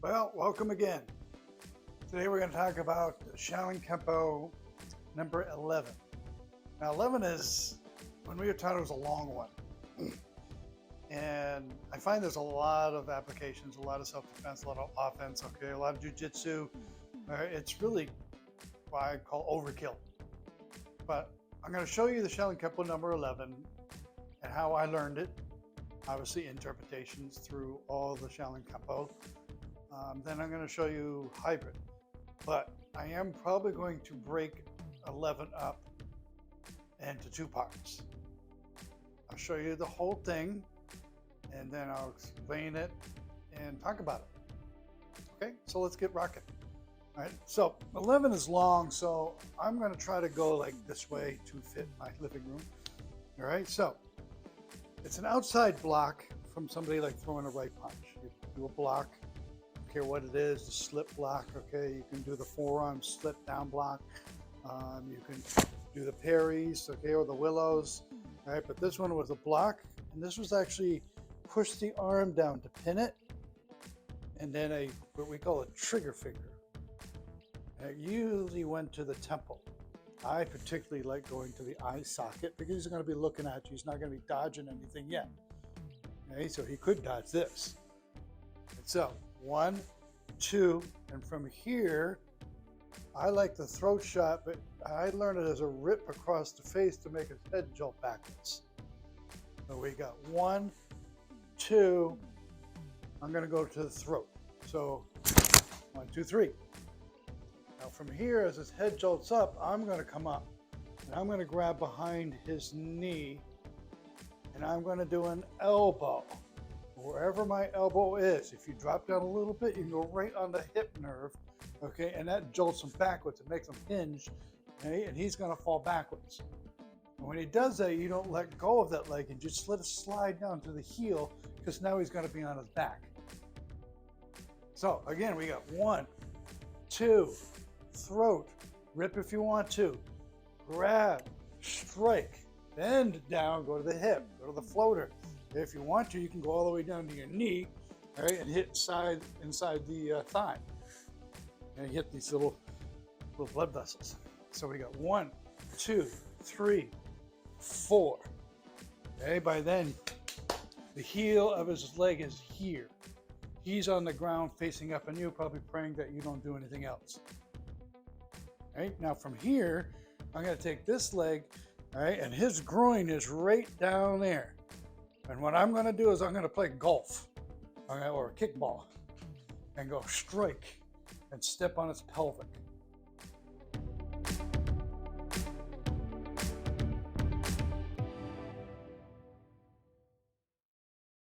Well, welcome again. Today we're going to talk about Shaolin Kempo number 11. Now 11 is, when we were taught, it was a long one. And I find there's a lot of applications, a lot of self-defense, a lot of offense, okay, a lot of jiu-jitsu. It's really what I call overkill. But I'm going to show you the Shaolin Kempo number 11 and how I learned it. Obviously interpretations through all the Shaolin Kempo. Then I'm going to show you hybrid, but I am probably going to break 11 up into two parts. I'll show you the whole thing, and then I'll explain it and talk about it. Okay, so let's get rocking. All right, so 11 is long, so I'm going to try to go like this way to fit my living room. All right, so it's an outside block from somebody like throwing a right punch. You do a block. Care what it is, the slip block, okay? You can do the forearm slip down block. You can do the parries, okay, or the willows, all right? But this one was a block, and this was actually push the arm down to pin it, and then what we call a trigger finger. And it usually went to the temple. I particularly like going to the eye socket because he's going to be looking at you. He's not going to be dodging anything yet. Okay, so he could dodge this. And so 1, 2, and from here, I like the throat shot, but I learned it as a rip across the face to make his head jolt backwards. So we got 1, 2, I'm gonna go to the throat. So 1, 2, 3. Now from here, as his head jolts up, I'm gonna come up and I'm gonna grab behind his knee and I'm gonna do an elbow. Wherever my elbow is, if you drop down a little bit, you can go right on the hip nerve, okay, and that jolts him backwards. It makes him hinge, okay, and he's going to fall backwards. And when he does that, you don't let go of that leg and just let it slide down to the heel, because now he's going to be on his back. So again, we got 1, 2, throat, rip if you want to, grab, strike, bend down, go to the hip, go to the floater. If you want to, you can go all the way down to your knee, right, and hit inside the thigh, and hit these little blood vessels. So we got 1, 2, 3, 4. Okay, by then, the heel of his leg is here. He's on the ground facing up on you, probably praying that you don't do anything else. All right, now from here, I'm going to take this leg, all right, and his groin is right down there. And what I'm going to do is I'm going to play golf, okay, or kickball, and go strike and step on its pelvic.